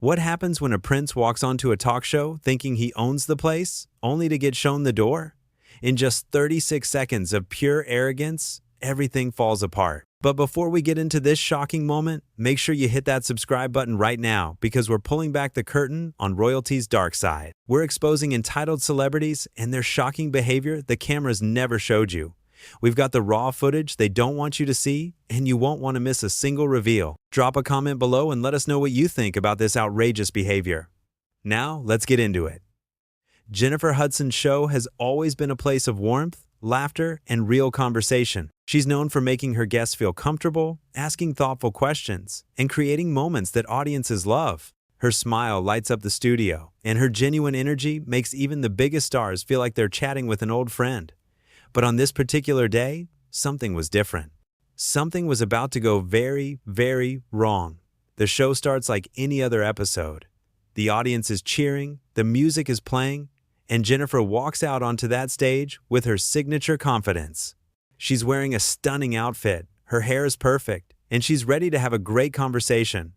What happens when a prince walks onto a talk show thinking he owns the place, only to get shown the door? In just 36 seconds of pure arrogance, everything falls apart. But before we get into this shocking moment, make sure you hit that subscribe button right now because we're pulling back the curtain on royalty's dark side. We're exposing entitled celebrities and their shocking behavior the cameras never showed you. We've got the raw footage they don't want you to see, and you won't want to miss a single reveal. Drop a comment below and let us know what you think about this outrageous behavior. Now, let's get into it. Jennifer Hudson's show has always been a place of warmth, laughter, and real conversation. She's known for making her guests feel comfortable, asking thoughtful questions, and creating moments that audiences love. Her smile lights up the studio, and her genuine energy makes even the biggest stars feel like they're chatting with an old friend. But on this particular day, something was different. Something was about to go very, very wrong. The show starts like any other episode. The audience is cheering, the music is playing, and Jennifer walks out onto that stage with her signature confidence. She's wearing a stunning outfit, her hair is perfect, and she's ready to have a great conversation.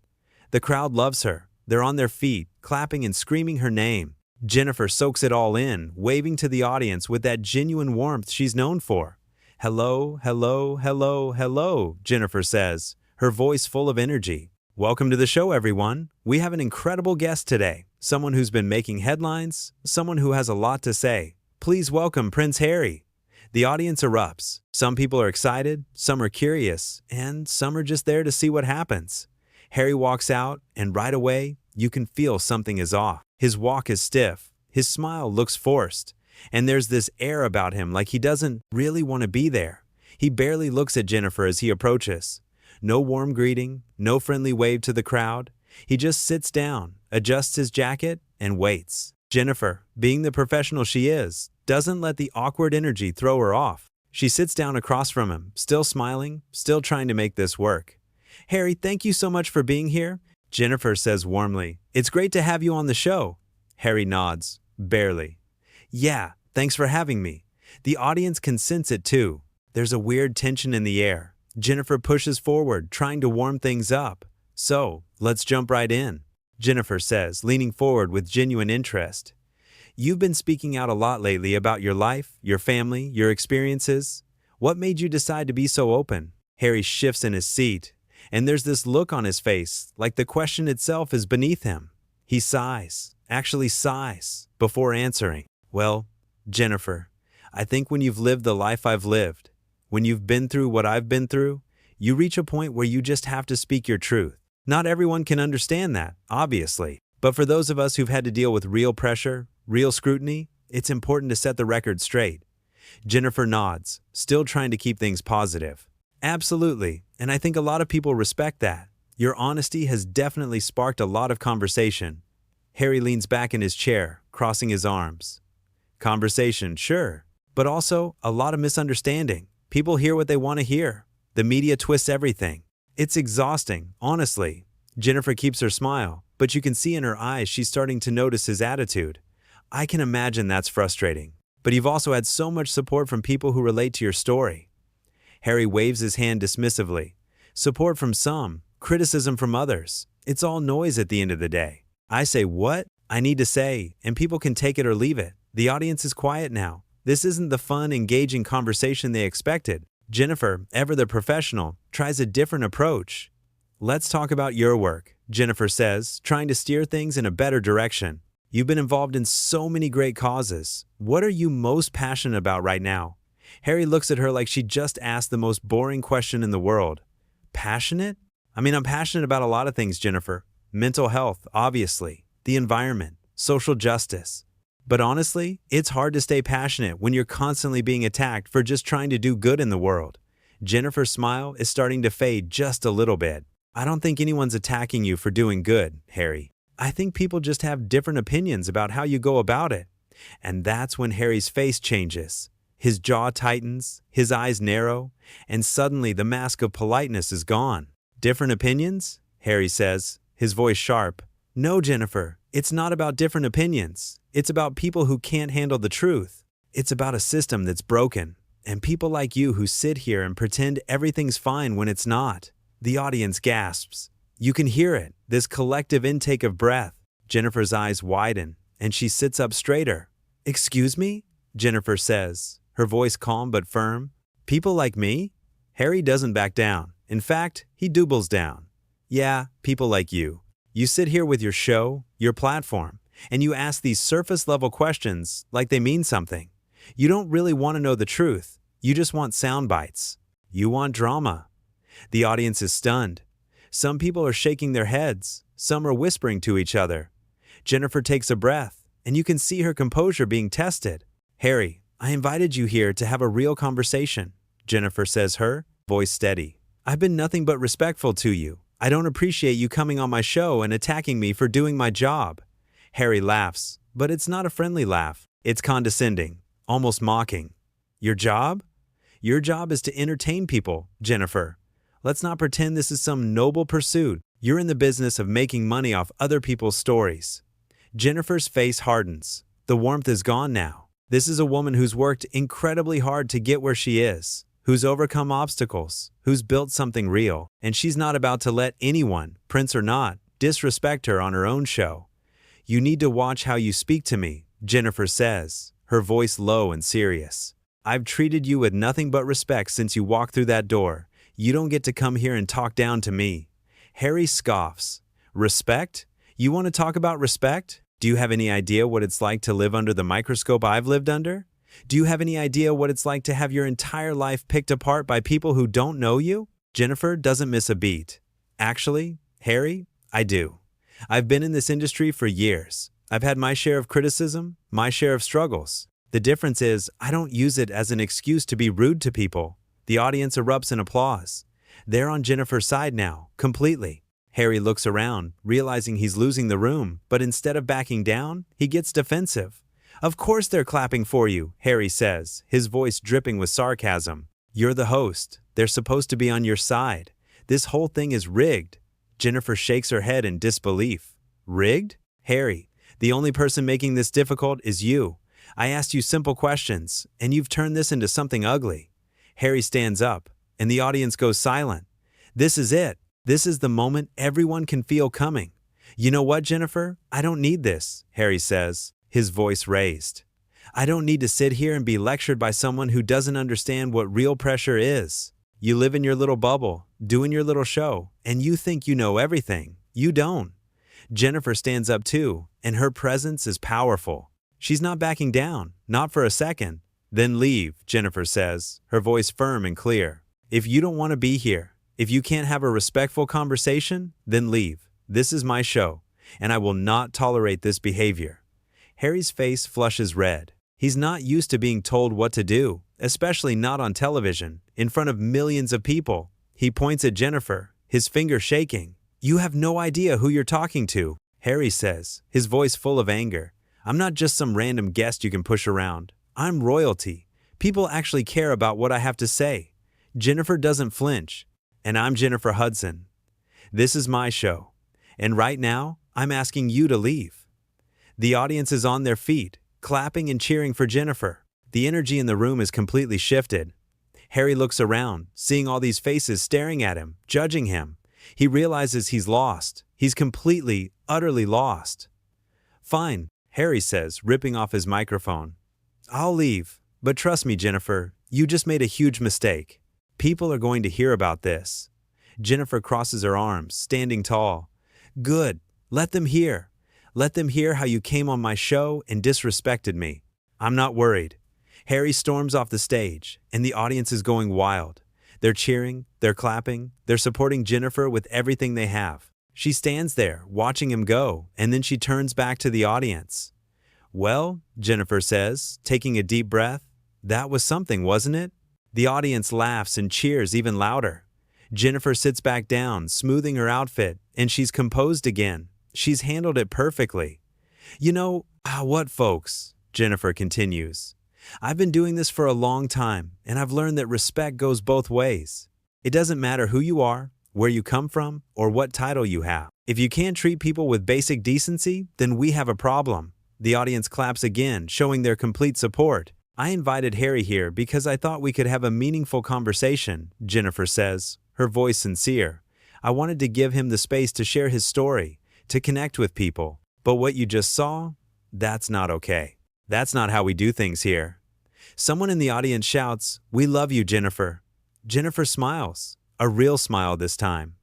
The crowd loves her. They're on their feet, clapping and screaming her name. Jennifer soaks it all in, waving to the audience with that genuine warmth she's known for. "Hello, hello, hello, hello," Jennifer says, her voice full of energy. "Welcome to the show, everyone. We have an incredible guest today, someone who's been making headlines, someone who has a lot to say. Please welcome Prince Harry." The audience erupts. Some people are excited, some are curious, and some are just there to see what happens. Harry walks out, and right away, you can feel something is off. His walk is stiff, his smile looks forced, and there's this air about him like he doesn't really want to be there. He barely looks at Jennifer as he approaches. No warm greeting, no friendly wave to the crowd. He just sits down, adjusts his jacket, and waits. Jennifer, being the professional she is, doesn't let the awkward energy throw her off. She sits down across from him, still smiling, still trying to make this work. "Harry, thank you so much for being here," Jennifer says warmly. "It's great to have you on the show." Harry nods, barely. "Yeah, thanks for having me." The audience can sense it too. There's a weird tension in the air. Jennifer pushes forward, trying to warm things up. "So, let's jump right in," Jennifer says, leaning forward with genuine interest. "You've been speaking out a lot lately about your life, your family, your experiences. What made you decide to be so open?" Harry shifts in his seat, and there's this look on his face, like the question itself is beneath him. He sighs, actually sighs, before answering. "Well, Jennifer, I think when you've lived the life I've lived, when you've been through what I've been through, you reach a point where you just have to speak your truth. Not everyone can understand that, obviously, but for those of us who've had to deal with real pressure, real scrutiny, it's important to set the record straight." Jennifer nods, still trying to keep things positive. "Absolutely, and I think a lot of people respect that. Your honesty has definitely sparked a lot of conversation." Harry leans back in his chair, crossing his arms. "Conversation, sure, but also a lot of misunderstanding. People hear what they want to hear. The media twists everything. It's exhausting, honestly." Jennifer keeps her smile, but you can see in her eyes she's starting to notice his attitude. "I can imagine that's frustrating, but you've also had so much support from people who relate to your story." Harry waves his hand dismissively. "Support from some, criticism from others. It's all noise at the end of the day. I say what I need to say, and people can take it or leave it. The audience is quiet now. This isn't the fun, engaging conversation they expected." Jennifer, ever the professional, tries a different approach. "Let's talk about your work," Jennifer says, trying to steer things in a better direction. "You've been involved in so many great causes. What are you most passionate about right now?" Harry looks at her like she just asked the most boring question in the world. "Passionate? I'm passionate about a lot of things, Jennifer. Mental health, obviously, the environment, social justice. But honestly, it's hard to stay passionate when you're constantly being attacked for just trying to do good in the world." Jennifer's smile is starting to fade just a little bit. "I don't think anyone's attacking you for doing good, Harry. I think people just have different opinions about how you go about it." And that's when Harry's face changes. His jaw tightens, his eyes narrow, and suddenly the mask of politeness is gone. "Different opinions?" Harry says, his voice sharp. "No, Jennifer, it's not about different opinions. It's about people who can't handle the truth. It's about a system that's broken, and people like you who sit here and pretend everything's fine when it's not." The audience gasps. You can hear it, this collective intake of breath. Jennifer's eyes widen, and she sits up straighter. "Excuse me?" Jennifer says, her voice calm but firm. "People like me?" Harry doesn't back down. In fact, he doubles down. "Yeah, people like you. You sit here with your show, your platform, and you ask these surface-level questions like they mean something. You don't really want to know the truth. You just want sound bites. You want drama." The audience is stunned. Some people are shaking their heads. Some are whispering to each other. Jennifer takes a breath, and you can see her composure being tested. "Harry, I invited you here to have a real conversation," Jennifer says, her voice steady. "I've been nothing but respectful to you. I don't appreciate you coming on my show and attacking me for doing my job." Harry laughs, but it's not a friendly laugh. It's condescending, almost mocking. "Your job? Your job is to entertain people, Jennifer. Let's not pretend this is some noble pursuit. You're in the business of making money off other people's stories." Jennifer's face hardens. The warmth is gone now. This is a woman who's worked incredibly hard to get where she is, who's overcome obstacles, who's built something real, and she's not about to let anyone, prince or not, disrespect her on her own show. "You need to watch how you speak to me," Jennifer says, her voice low and serious. "I've treated you with nothing but respect since you walked through that door. You don't get to come here and talk down to me." Harry scoffs. "Respect? You want to talk about respect? Do you have any idea what it's like to live under the microscope I've lived under? Do you have any idea what it's like to have your entire life picked apart by people who don't know you?" Jennifer doesn't miss a beat. "Actually, Harry, I do. I've been in this industry for years. I've had my share of criticism, my share of struggles. The difference is I don't use it as an excuse to be rude to people." The audience erupts in applause. They're on Jennifer's side now, completely. Harry looks around, realizing he's losing the room, but instead of backing down, he gets defensive. "Of course they're clapping for you," Harry says, his voice dripping with sarcasm. "You're the host. They're supposed to be on your side. This whole thing is rigged." Jennifer shakes her head in disbelief. "Rigged? Harry, the only person making this difficult is you. I asked you simple questions, and you've turned this into something ugly." Harry stands up, and the audience goes silent. This is it. This is the moment everyone can feel coming. "You know what, Jennifer? I don't need this," Harry says, his voice raised. "I don't need to sit here and be lectured by someone who doesn't understand what real pressure is. You live in your little bubble, doing your little show, and you think you know everything. You don't." Jennifer stands up too, and her presence is powerful. She's not backing down, not for a second. "Then leave," Jennifer says, her voice firm and clear. "If you don't want to be here, if you can't have a respectful conversation, then leave. This is my show, and I will not tolerate this behavior." Harry's face flushes red. He's not used to being told what to do, especially not on television, in front of millions of people. He points at Jennifer, his finger shaking. "You have no idea who you're talking to," Harry says, his voice full of anger. "I'm not just some random guest you can push around. I'm royalty. People actually care about what I have to say." Jennifer doesn't flinch. "And I'm Jennifer Hudson. This is my show. And right now, I'm asking you to leave." The audience is on their feet, clapping and cheering for Jennifer. The energy in the room is completely shifted. Harry looks around, seeing all these faces staring at him, judging him. He realizes he's lost. He's completely, utterly lost. "Fine," Harry says, ripping off his microphone. "I'll leave. But trust me, Jennifer, you just made a huge mistake. People are going to hear about this." Jennifer crosses her arms, standing tall. "Good. Let them hear. Let them hear how you came on my show and disrespected me. I'm not worried." Harry storms off the stage, and the audience is going wild. They're cheering, they're clapping, they're supporting Jennifer with everything they have. She stands there, watching him go, and then she turns back to the audience. "Well," Jennifer says, taking a deep breath, "that was something, wasn't it?" The audience laughs and cheers even louder. Jennifer sits back down, smoothing her outfit, and she's composed again. She's handled it perfectly. "You know, what, folks?" Jennifer continues. "I've been doing this for a long time, and I've learned that respect goes both ways. It doesn't matter who you are, where you come from, or what title you have. If you can't treat people with basic decency, then we have a problem." The audience claps again, showing their complete support. "I invited Harry here because I thought we could have a meaningful conversation," Jennifer says, her voice sincere. I wanted to give him the space to share his story, to connect with people. But what you just saw? That's not okay. That's not how we do things here. Someone in the audience shouts, "We love you, Jennifer." Jennifer smiles, a real smile this time.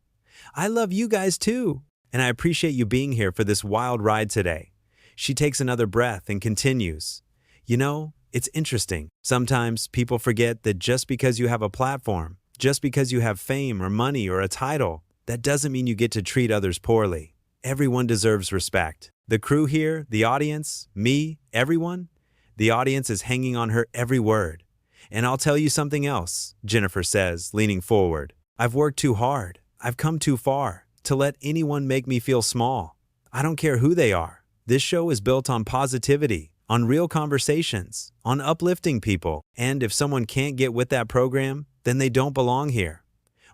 "I love you guys too, and I appreciate you being here for this wild ride today." She takes another breath and continues. You know, it's interesting. Sometimes people forget that just because you have a platform, just because you have fame or money or a title, that doesn't mean you get to treat others poorly. Everyone deserves respect. The crew here, the audience, me, everyone, the audience is hanging on her every word. "And I'll tell you something else," Jennifer says, leaning forward. "I've worked too hard. I've come too far to let anyone make me feel small. I don't care who they are. This show is built on positivity, on real conversations, on uplifting people. And if someone can't get with that program, then they don't belong here."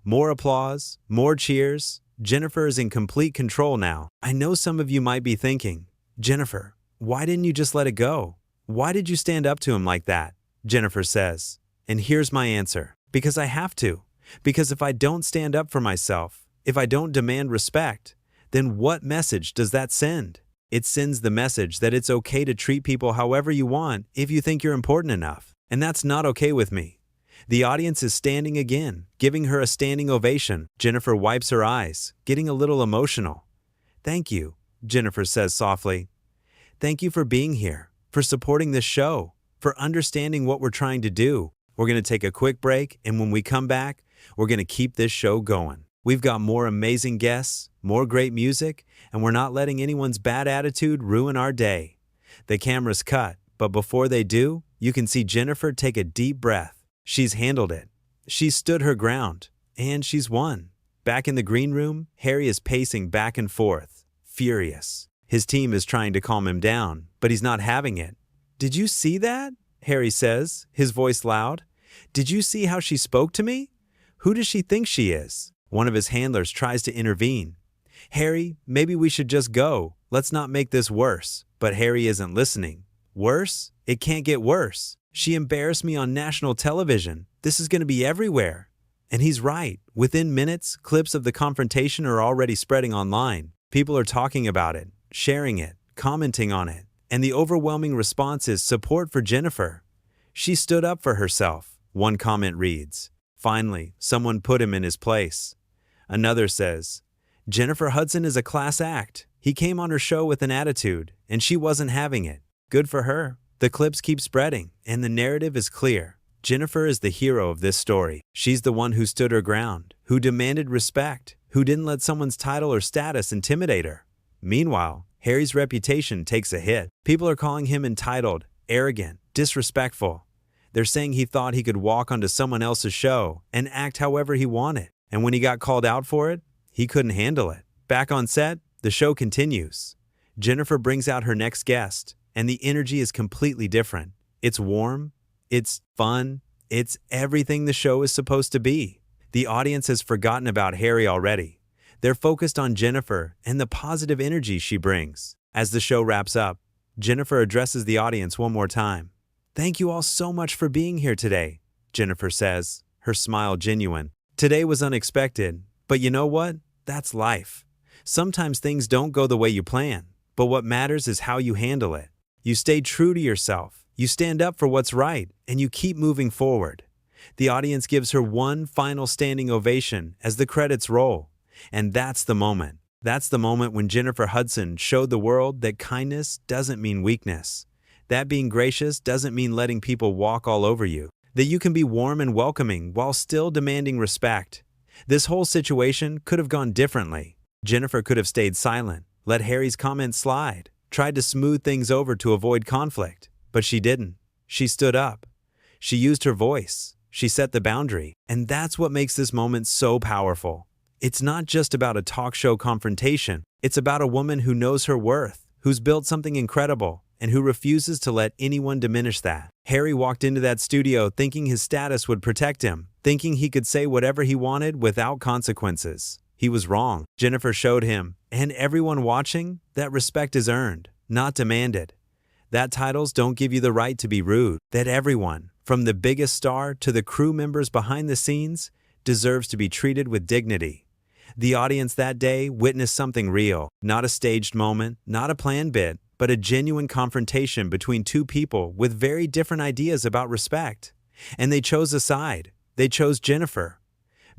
More applause, more cheers. Jennifer is in complete control now. I know some of you might be thinking, "Jennifer, why didn't you just let it go? Why did you stand up to him like that?" Jennifer says. And here's my answer. Because I have to. Because if I don't stand up for myself, if I don't demand respect, then what message does that send? It sends the message that it's okay to treat people however you want if you think you're important enough. And that's not okay with me. The audience is standing again, giving her a standing ovation. Jennifer wipes her eyes, getting a little emotional. "Thank you," Jennifer says softly. "Thank you for being here, for supporting this show, for understanding what we're trying to do." We're going to take a quick break, and when we come back, we're going to keep this show going. We've got more amazing guests, more great music, and we're not letting anyone's bad attitude ruin our day. The cameras cut, but before they do, you can see Jennifer take a deep breath. She's handled it. She's stood her ground, and she's won. Back in the green room, Harry is pacing back and forth, furious. His team is trying to calm him down, but he's not having it. "Did you see that?" Harry says, his voice loud. "Did you see how she spoke to me? Who does she think she is?" One of his handlers tries to intervene. "Harry, maybe we should just go. Let's not make this worse." But Harry isn't listening. "Worse? It can't get worse. She embarrassed me on national television. This is going to be everywhere." And he's right. Within minutes, clips of the confrontation are already spreading online. People are talking about it, sharing it, commenting on it. And the overwhelming response is support for Jennifer. "She stood up for herself," one comment reads. "Finally, someone put him in his place." Another says, "Jennifer Hudson is a class act. He came on her show with an attitude, and she wasn't having it. Good for her." The clips keep spreading, and the narrative is clear. Jennifer is the hero of this story. She's the one who stood her ground, who demanded respect, who didn't let someone's title or status intimidate her. Meanwhile, Harry's reputation takes a hit. People are calling him entitled, arrogant, disrespectful. They're saying he thought he could walk onto someone else's show and act however he wanted. And when he got called out for it, he couldn't handle it. Back on set, the show continues. Jennifer brings out her next guest, and the energy is completely different. It's warm, it's fun, it's everything the show is supposed to be. The audience has forgotten about Harry already. They're focused on Jennifer and the positive energy she brings. As the show wraps up, Jennifer addresses the audience one more time. "Thank you all so much for being here today," Jennifer says, her smile genuine. "Today was unexpected, but you know what? That's life. Sometimes things don't go the way you plan, but what matters is how you handle it. You stay true to yourself, you stand up for what's right, and you keep moving forward." The audience gives her one final standing ovation as the credits roll. And that's the moment. That's the moment when Jennifer Hudson showed the world that kindness doesn't mean weakness. That being gracious doesn't mean letting people walk all over you. That you can be warm and welcoming while still demanding respect. This whole situation could have gone differently. Jennifer could have stayed silent, let Harry's comments slide, tried to smooth things over to avoid conflict. But she didn't. She stood up. She used her voice. She set the boundary. And that's what makes this moment so powerful. It's not just about a talk show confrontation. It's about a woman who knows her worth, who's built something incredible, and who refuses to let anyone diminish that. Harry walked into that studio thinking his status would protect him, thinking he could say whatever he wanted without consequences. He was wrong. Jennifer showed him, and everyone watching, that respect is earned, not demanded. That titles don't give you the right to be rude. That everyone, from the biggest star to the crew members behind the scenes, deserves to be treated with dignity. The audience that day witnessed something real, not a staged moment, not a planned bit, but a genuine confrontation between two people with very different ideas about respect. And they chose a side. They chose Jennifer.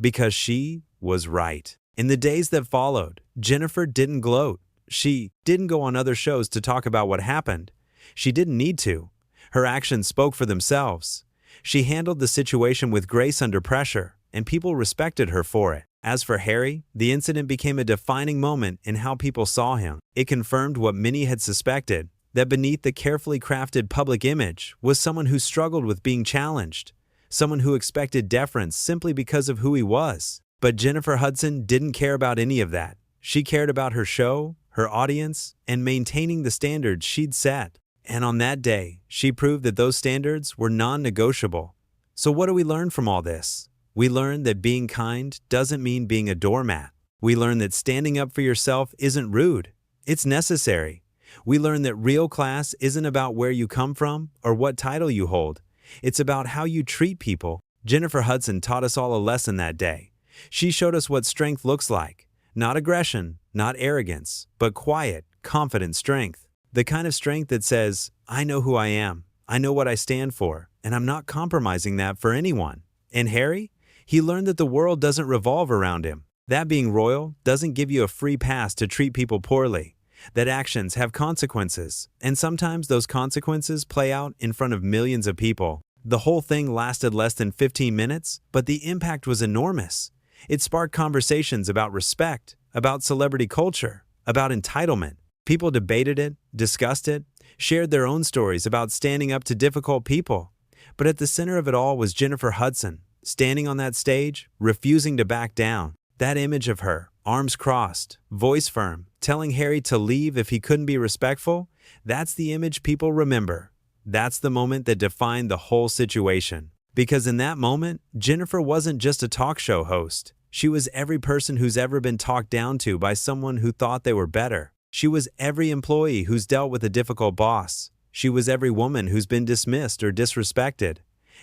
Because she was right. In the days that followed, Jennifer didn't gloat. She didn't go on other shows to talk about what happened. She didn't need to. Her actions spoke for themselves. She handled the situation with grace under pressure, and people respected her for it. As for Harry, the incident became a defining moment in how people saw him. It confirmed what many had suspected, that beneath the carefully crafted public image was someone who struggled with being challenged, someone who expected deference simply because of who he was. But Jennifer Hudson didn't care about any of that. She cared about her show, her audience, and maintaining the standards she'd set. And on that day, she proved that those standards were non-negotiable. So what do we learn from all this? We learn that being kind doesn't mean being a doormat. We learn that standing up for yourself isn't rude. It's necessary. We learn that real class isn't about where you come from or what title you hold. It's about how you treat people. Jennifer Hudson taught us all a lesson that day. She showed us what strength looks like. Not aggression, not arrogance, but quiet, confident strength. The kind of strength that says, I know who I am, I know what I stand for, and I'm not compromising that for anyone. And Harry? He learned that the world doesn't revolve around him. That being royal doesn't give you a free pass to treat people poorly. That actions have consequences, and sometimes those consequences play out in front of millions of people. The whole thing lasted less than 15 minutes, but the impact was enormous. It sparked conversations about respect, about celebrity culture, about entitlement. People debated it, discussed it, shared their own stories about standing up to difficult people. But at the center of it all was Jennifer Hudson, standing on that stage, refusing to back down. That image of her, arms crossed, voice firm, telling Harry to leave if he couldn't be respectful, that's the image people remember. That's the moment that defined the whole situation. Because in that moment, Jennifer wasn't just a talk show host. She was every person who's ever been talked down to by someone who thought they were better. She was every employee who's dealt with a difficult boss. She was every woman who's been dismissed or disrespected.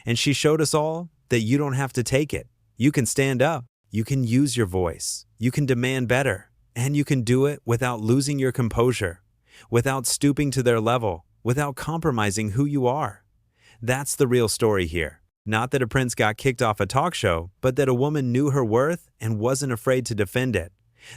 And she showed us all that you don't have to take it. You can stand up. You can use your voice. You can demand better. And you can do it without losing your composure, without stooping to their level, without compromising who you are. That's the real story here. Not that a prince got kicked off a talk show, but that a woman knew her worth and wasn't afraid to defend it.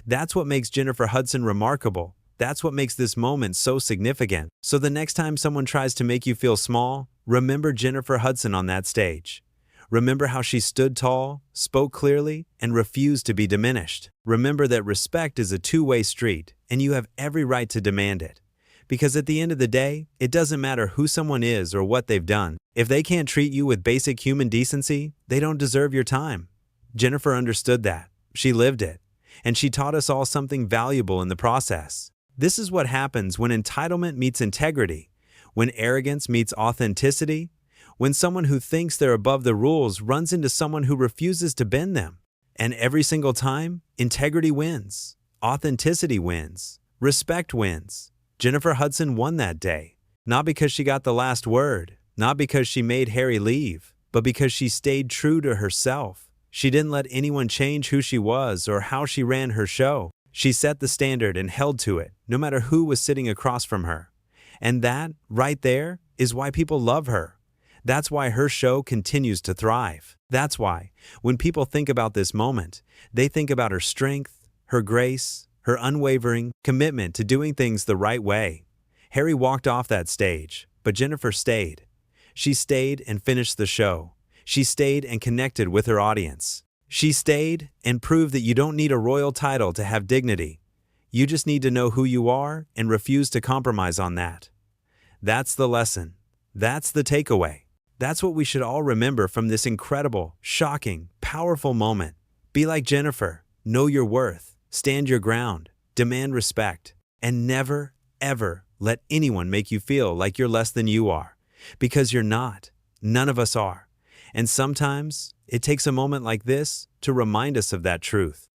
That's what makes Jennifer Hudson remarkable. That's what makes this moment so significant. So the next time someone tries to make you feel small, remember Jennifer Hudson on that stage. Remember how she stood tall, spoke clearly, and refused to be diminished. Remember that respect is a two-way street, and you have every right to demand it. Because at the end of the day, it doesn't matter who someone is or what they've done. If they can't treat you with basic human decency, they don't deserve your time. Jennifer understood that. She lived it. And she taught us all something valuable in the process. This is what happens when entitlement meets integrity, when arrogance meets authenticity, when someone who thinks they're above the rules runs into someone who refuses to bend them. And every single time, integrity wins, authenticity wins, respect wins. Jennifer Hudson won that day, not because she got the last word, not because she made Harry leave, but because she stayed true to herself. She didn't let anyone change who she was or how she ran her show. She set the standard and held to it, no matter who was sitting across from her. And that, right there, is why people love her. That's why her show continues to thrive. That's why, when people think about this moment, they think about her strength, her grace, her unwavering commitment to doing things the right way. Harry walked off that stage, but Jennifer stayed. She stayed and finished the show. She stayed and connected with her audience. She stayed and proved that you don't need a royal title to have dignity. You just need to know who you are and refuse to compromise on that. That's the lesson. That's the takeaway. That's what we should all remember from this incredible, shocking, powerful moment. Be like Jennifer. Know your worth. Stand your ground. Demand respect. And never, ever let anyone make you feel like you're less than you are. Because you're not. None of us are. And sometimes, it takes a moment like this to remind us of that truth.